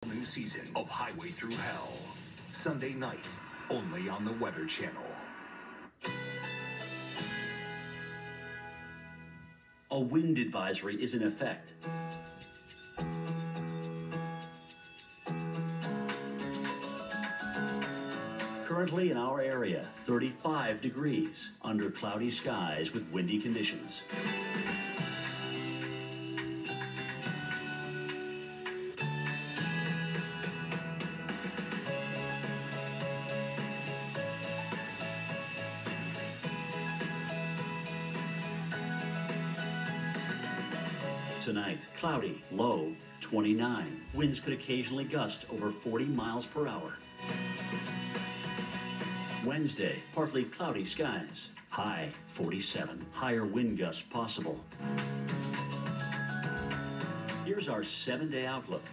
New season of Highway Through Hell. Sunday nights, only on the Weather Channel. A wind advisory is in effect. Currently in our area, 35 degrees under cloudy skies with windy conditions. Tonight, cloudy, low 29. Winds could occasionally gust over 40 miles per hour. Wednesday, partly cloudy skies. High 47. Higher wind gusts possible. Here's our 7-day outlook.